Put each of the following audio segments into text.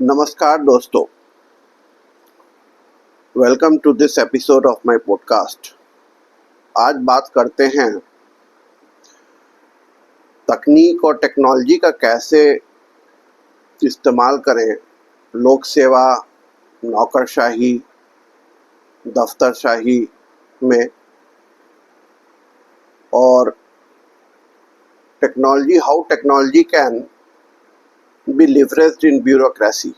नमस्कार दोस्तों, welcome to this episode of my podcast. आज बात करते हैं तकनीक और टेक्नोलॉजी का कैसे इस्तेमाल करें लोक सेवा, नौकरशाही, दफ्तरशाही में, और how technology can be leveraged in bureaucracy.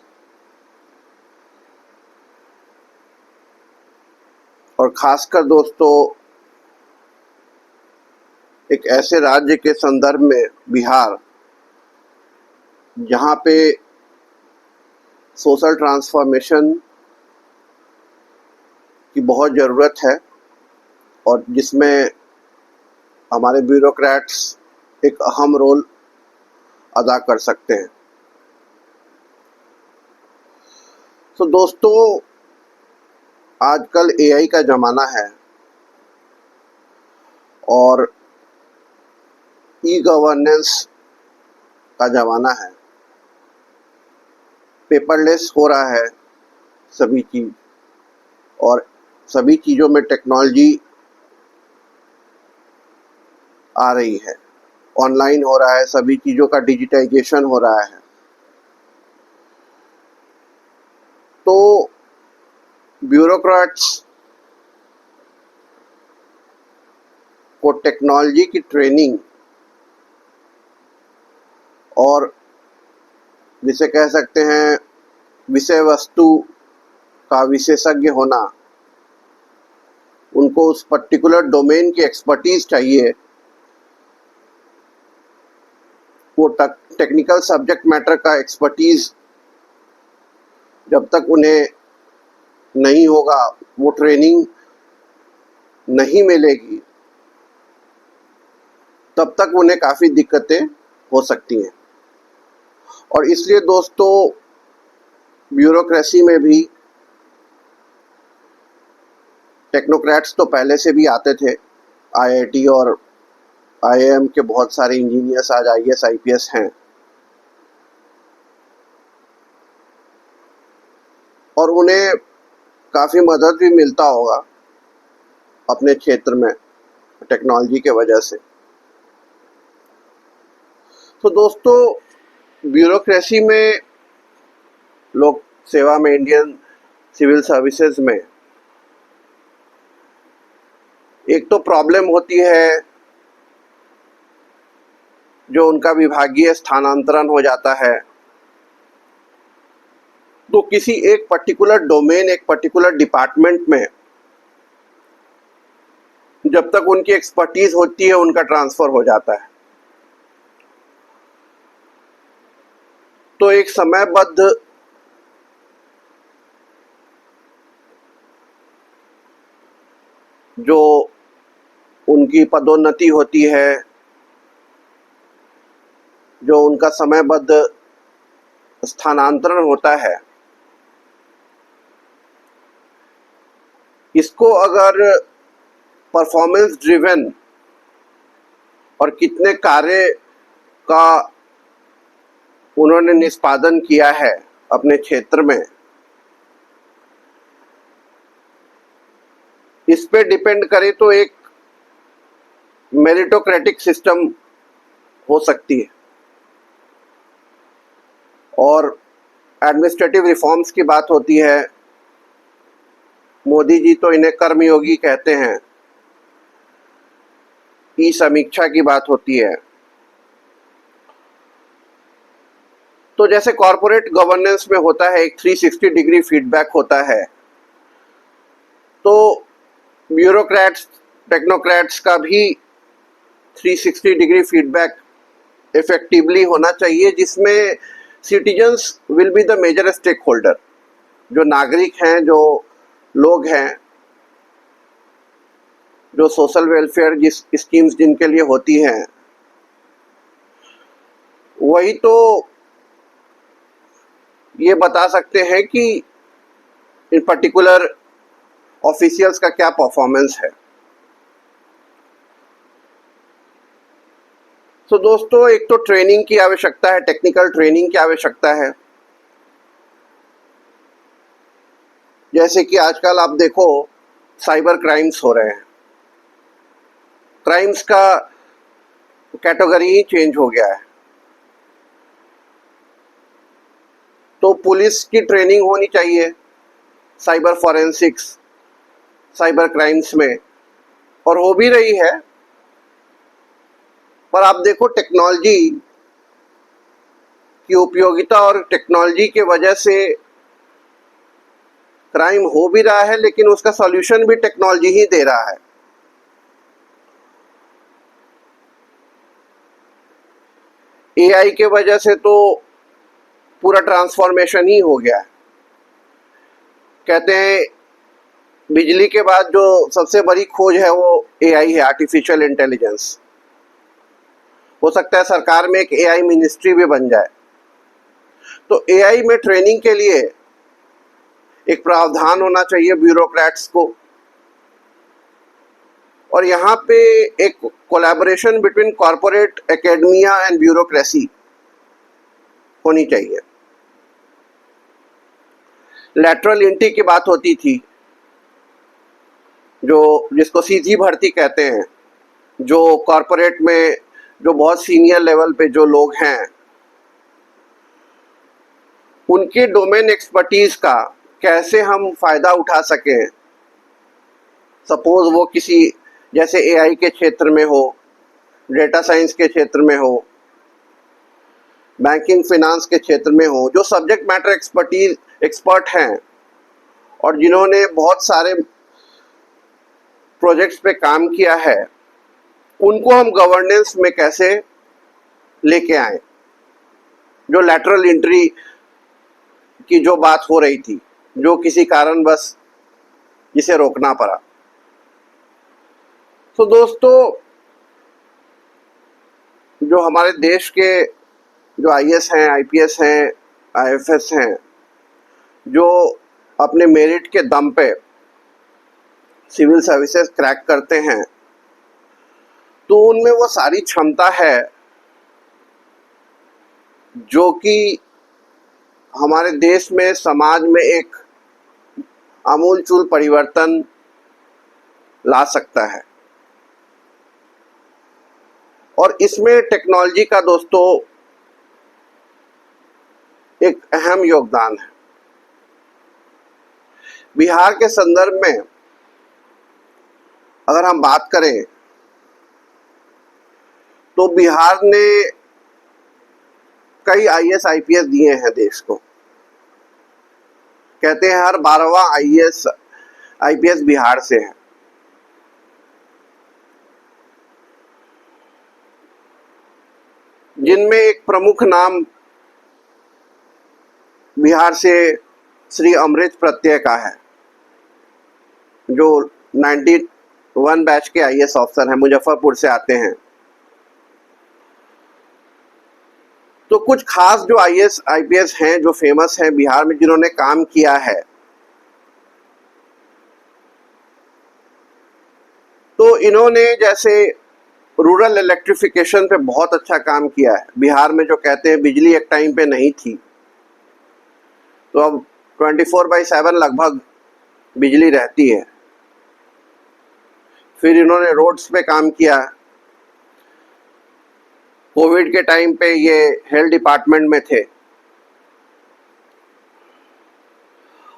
और खासकर दोस्तों, एक ऐसे राज्य के संदर्भ में बिहार, जहाँ पे सोशल ट्रांसफॉर्मेशन की बहुत ज़रूरत है और जिसमें हमारे ब्यूरोक्रेट्स एक अहम रोल अदा कर सकते हैं। तो दोस्तों, आजकल एआई का ज़माना है और ई गवर्नेंस का ज़माना है। पेपरलेस हो रहा है सभी चीज़, और सभी चीज़ों में टेक्नोलॉजी आ रही है, ऑनलाइन हो रहा है, सभी चीज़ों का डिजिटाइजेशन हो रहा है। तो ब्यूरोक्रेट्स को टेक्नोलॉजी की ट्रेनिंग और जिसे कह सकते हैं विषय वस्तु का विशेषज्ञ होना, उनको उस पर्टिकुलर डोमेन की एक्सपर्टीज चाहिए। वो टेक्निकल सब्जेक्ट मैटर का एक्सपर्टीज जब तक उन्हें नहीं होगा, वो ट्रेनिंग नहीं मिलेगी, तब तक उन्हें काफ़ी दिक्कतें हो सकती हैं। और इसलिए दोस्तों, ब्यूरोक्रेसी में भी टेक्नोक्रेट्स तो पहले से भी आते थे। आईआईटी और आईआईएम के बहुत सारे इंजीनियर्स आज आईएएस आईपीएस हैं, और उन्हें काफ़ी मदद भी मिलता होगा अपने क्षेत्र में टेक्नोलॉजी के वजह से। तो दोस्तों, ब्यूरोक्रेसी में, लोक सेवा में, इंडियन सिविल सर्विसेज में एक तो प्रॉब्लम होती है जो उनका विभागीय स्थानांतरण हो जाता है। तो किसी एक पर्टिकुलर डोमेन, एक पर्टिकुलर डिपार्टमेंट में जब तक उनकी एक्सपर्टीज होती है, उनका ट्रांसफर हो जाता है। तो एक समयबद्ध जो उनकी पदोन्नति होती है, जो उनका समयबद्ध स्थानांतरण होता है, इसको अगर परफॉर्मेंस ड्रिवन और कितने कार्य का उन्होंने निष्पादन किया है अपने क्षेत्र में, इस पे डिपेंड करे तो एक मेरिटोक्रेटिक सिस्टम हो सकती है। और एडमिनिस्ट्रेटिव रिफॉर्म्स की बात होती है, मोदी जी तो इन्हें कर्मयोगी कहते हैं। ई समीक्षा की बात होती है। तो जैसे कॉरपोरेट गवर्नेंस में होता है, एक 360 डिग्री फीडबैक होता है, तो ब्यूरोक्रेट्स, टेक्नोक्रेट्स का भी 360 डिग्री फीडबैक इफेक्टिवली होना चाहिए, जिसमें citizens will be the major stakeholder. जो नागरिक हैं, जो लोग हैं, जो सोशल वेलफेयर जिस स्कीम्स जिनके लिए होती हैं, वही तो ये बता सकते हैं कि इन पर्टिकुलर ऑफिशियल्स का क्या परफॉर्मेंस है। तो दोस्तों, एक तो ट्रेनिंग की आवश्यकता है, टेक्निकल ट्रेनिंग की आवश्यकता है। जैसे कि आजकल आप देखो साइबर क्राइम्स हो रहे हैं, क्राइम्स का कैटेगरी ही चेंज हो गया है। तो पुलिस की ट्रेनिंग होनी चाहिए साइबर फॉरेंसिक्स, साइबर क्राइम्स में, और हो भी रही है। पर आप देखो टेक्नोलॉजी की उपयोगिता और टेक्नोलॉजी के वजह से क्राइम हो भी रहा है, लेकिन उसका सॉल्यूशन भी टेक्नोलॉजी ही दे रहा है। एआई के वजह से तो पूरा ट्रांसफॉर्मेशन ही हो गया है। कहते हैं बिजली के बाद जो सबसे बड़ी खोज है वो एआई है, आर्टिफिशियल इंटेलिजेंस। हो सकता है सरकार में एक एआई मिनिस्ट्री भी बन जाए। तो एआई में ट्रेनिंग के लिए एक प्रावधान होना चाहिए ब्यूरोक्रेट्स को, और यहाँ पे एक collaboration between corporate, academia and bureaucracy होनी चाहिए। लैटरल एंट्री की बात होती थी, जिसको सीधी भर्ती कहते हैं, जो कॉरपोरेट में जो बहुत सीनियर लेवल पे जो लोग हैं उनकी डोमेन एक्सपर्टीज का कैसे हम फायदा उठा सकें। सपोज वो किसी जैसे एआई के क्षेत्र में हो, डेटा साइंस के क्षेत्र में हो, बैंकिंग फिनांस के क्षेत्र में हो, जो सब्जेक्ट मैटर एक्सपर्ट हैं और जिन्होंने बहुत सारे प्रोजेक्ट्स पे काम किया है, उनको हम गवर्नेंस में कैसे लेके आए। जो लैटरल एंट्री की जो बात हो रही थी, जो किसी कारणवश जिसे रोकना पड़ा। तो दोस्तों, जो हमारे देश के जो आईएएस हैं, आईपीएस हैं, आईएफएस हैं, जो अपने मेरिट के दम पे सिविल सर्विसेज क्रैक करते हैं, तो उनमें वो सारी क्षमता है जो कि हमारे देश में, समाज में एक आमूलचूल परिवर्तन ला सकता है। और इसमें टेक्नोलॉजी का दोस्तों एक अहम योगदान है। बिहार के संदर्भ में अगर हम बात करें तो बिहार ने कई आईएएस आईपीएस दिए हैं देश को। कहते हैं हर 12वां आईएएस आईपीएस बिहार से है। जिनमें एक प्रमुख नाम बिहार से श्री अमृत प्रत्यय का है, जो 91 बैच के आईएएस ऑफिसर हैं, मुजफ्फरपुर से आते हैं। तो कुछ खास जो आईएएस आईपीएस हैं जो फेमस हैं बिहार में, जिन्होंने काम किया है, तो इन्होंने जैसे रूरल इलेक्ट्रिफिकेशन पे बहुत अच्छा काम किया है। बिहार में जो कहते हैं बिजली एक टाइम पे नहीं थी, तो अब 24/7 लगभग बिजली रहती है। फिर इन्होंने रोड्स पे काम किया। कोविड के टाइम पे ये हेल्थ डिपार्टमेंट में थे,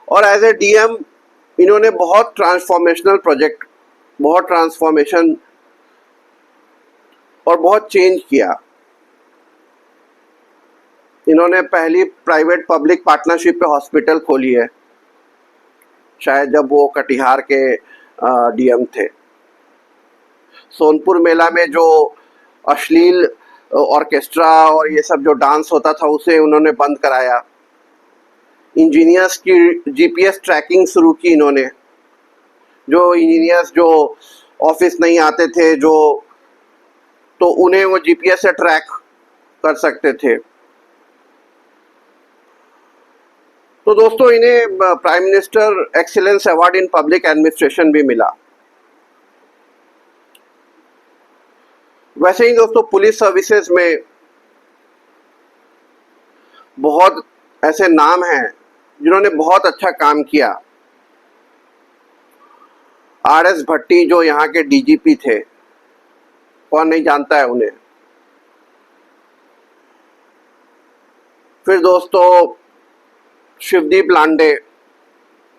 और एज ए डीएम इन्होंने बहुत ट्रांसफॉर्मेशनल प्रोजेक्ट, बहुत ट्रांसफॉर्मेशन और बहुत चेंज किया। इन्होंने पहली प्राइवेट पब्लिक पार्टनरशिप पे हॉस्पिटल खोली है, शायद जब वो कटिहार के डीएम थे। सोनपुर मेला में जो अश्लील ऑर्केस्ट्रा और ये सब जो डांस होता था, उसे उन्होंने बंद कराया। इंजीनियर्स की जीपीएस ट्रैकिंग शुरू की इन्होंने। जो इंजीनियर्स जो ऑफिस नहीं आते थे, तो उन्हें वो जीपीएस से ट्रैक कर सकते थे। तो दोस्तों, इन्हें prime minister excellence award in public administration भी मिला। वैसे ही दोस्तों, पुलिस सर्विसेज में बहुत ऐसे नाम हैं जिन्होंने बहुत अच्छा काम किया। RS भट्टी जो यहाँ के DGP थे, कौन नहीं जानता है उन्हें। फिर दोस्तों शिवदीप लांडे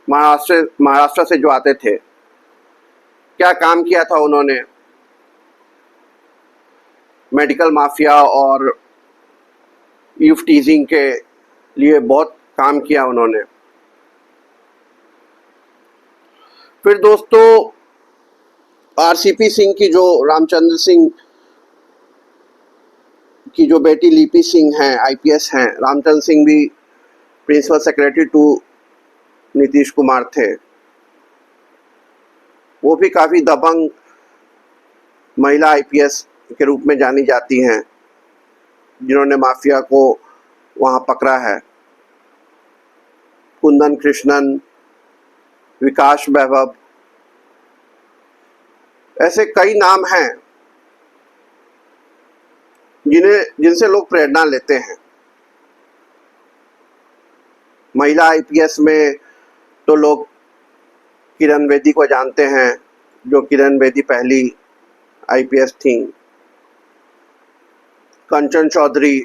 महाराष्ट्र से जो आते थे, क्या काम किया था उन्होंने। मेडिकल माफिया और ईव टीजिंग के लिए बहुत काम किया उन्होंने। फिर दोस्तों RCP सिंह की जो रामचंद्र सिंह की जो बेटी लिपि सिंह हैं, IPS हैं। रामचंद्र सिंह भी principal secretary to Nitish Kumar थे। वो भी काफ़ी दबंग महिला IPS के रूप में जानी जाती हैं, जिन्होंने माफिया को वहाँ पकड़ा है। कुंदन कृष्णन, विकास वैभव, ऐसे कई नाम हैं जिनसे लोग प्रेरणा लेते हैं। महिला IPS में तो लोग किरण बेदी को जानते हैं, जो किरण बेदी पहली IPS थी। कंचन चौधरी,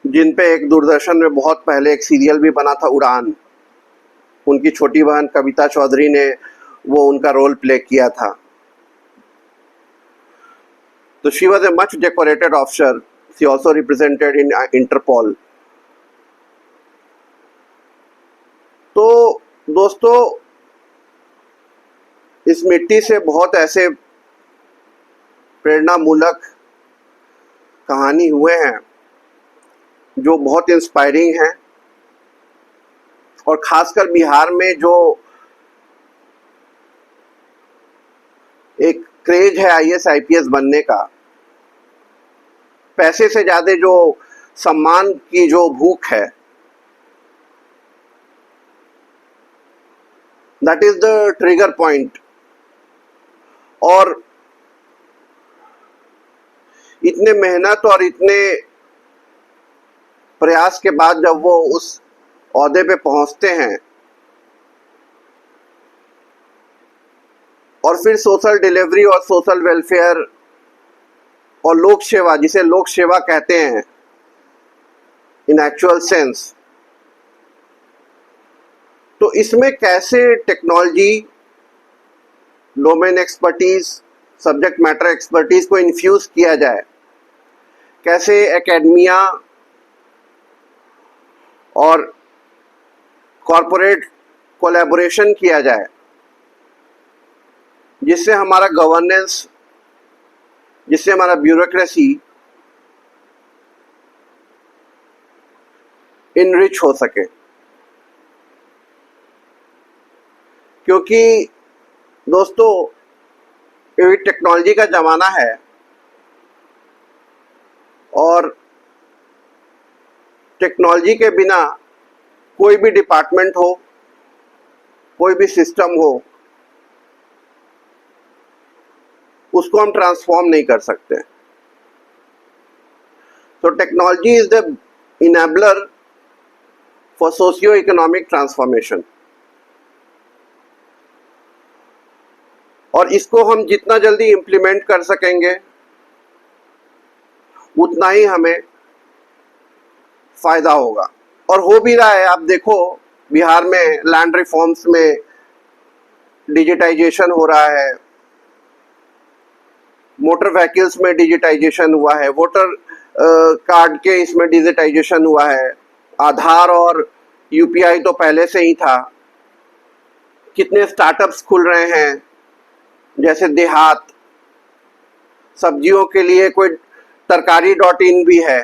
जिन पे एक दूरदर्शन में बहुत पहले एक सीरियल भी बना था, उड़ान। उनकी छोटी बहन कविता चौधरी ने वो उनका रोल प्ले किया था। तो she was a much decorated officer. She also represented in Interpol. तो दोस्तों इस मिट्टी से बहुत ऐसे प्रेरणामूलक कहानी हुए हैं जो बहुत इंस्पायरिंग हैं। और खासकर बिहार में जो एक क्रेज है IAS IPS बनने का, पैसे से ज्यादा जो सम्मान की जो भूख है, that is the trigger point. और इतने मेहनत और इतने प्रयास के बाद जब वो उस ओहदे पे पहुंचते हैं और फिर सोशल डिलीवरी और सोशल वेलफेयर और लोक सेवा, जिसे लोक सेवा कहते हैं इन एक्चुअल सेंस, तो इसमें कैसे technology, domain expertise, subject matter expertise को इन्फ्यूज किया जाए, कैसे एकेडमिया और कॉरपोरेट कोलैबोरेशन किया जाए, जिससे हमारा गवर्नेंस, जिससे हमारा ब्यूरोक्रेसी इनरिच हो सके। क्योंकि दोस्तों ये टेक्नोलॉजी का ज़माना है और टेक्नोलॉजी के बिना कोई भी डिपार्टमेंट हो, कोई भी सिस्टम हो, उसको हम ट्रांसफॉर्म नहीं कर सकते। तो technology is the enabler for socio economic transformation. और इसको हम जितना जल्दी इम्प्लीमेंट कर सकेंगे उतना ही हमें फायदा होगा। और हो भी रहा है। आप देखो बिहार में लैंड रिफॉर्म्स में डिजिटाइजेशन हो रहा है, मोटर व्हीकल्स में डिजिटाइजेशन हुआ है, वोटर कार्ड के इसमें डिजिटाइजेशन हुआ है, आधार और UPI तो पहले से ही था। कितने स्टार्टअप्स खुल रहे हैं, जैसे देहात, सब्जियों के लिए कोई तरकारी.in भी है,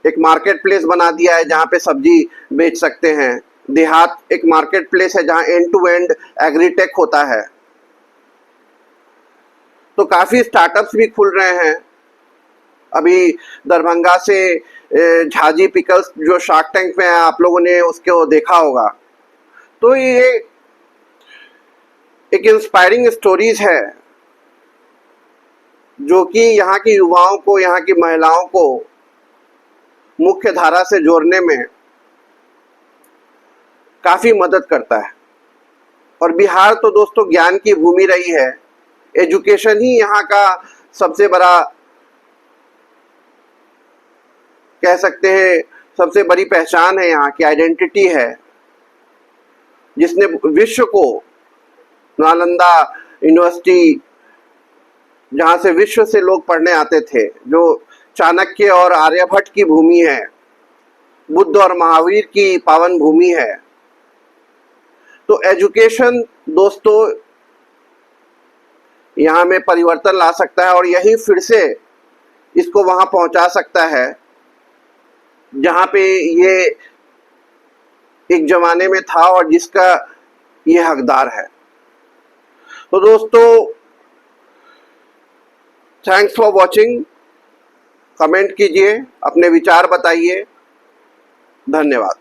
एक मार्केट प्लेस बना दिया है जहाँ पे सब्जी बेच सकते हैं। देहात एक मार्केट प्लेस है जहाँ एंड टू एंड एग्रीटेक होता है। तो काफ़ी स्टार्टअप्स भी खुल रहे हैं। अभी दरभंगा से झाजी पिकल्स जो शार्क टैंक में है, आप लोगों ने उसको देखा होगा। तो ये एक इंस्पायरिंग स्टोरीज है जो कि यहाँ की युवाओं को, यहाँ की महिलाओं को मुख्य धारा से जोड़ने में काफ़ी मदद करता है। और बिहार तो दोस्तों ज्ञान की भूमि रही है। एजुकेशन ही यहाँ का सबसे बड़ा, कह सकते हैं सबसे बड़ी पहचान है, यहाँ की आइडेंटिटी है, जिसने विश्व को, नालंदा यूनिवर्सिटी जहाँ से विश्व से लोग पढ़ने आते थे, जो चाणक्य और आर्यभट्ट की भूमि है, बुद्ध और महावीर की पावन भूमि है। तो एजुकेशन दोस्तों यहाँ में परिवर्तन ला सकता है और यही फिर से इसको वहाँ पहुँचा सकता है जहाँ पे ये एक जमाने में था और जिसका ये हकदार है। तो दोस्तों थैंक्स फॉर वॉचिंग। कमेंट कीजिए, अपने विचार बताइए। धन्यवाद।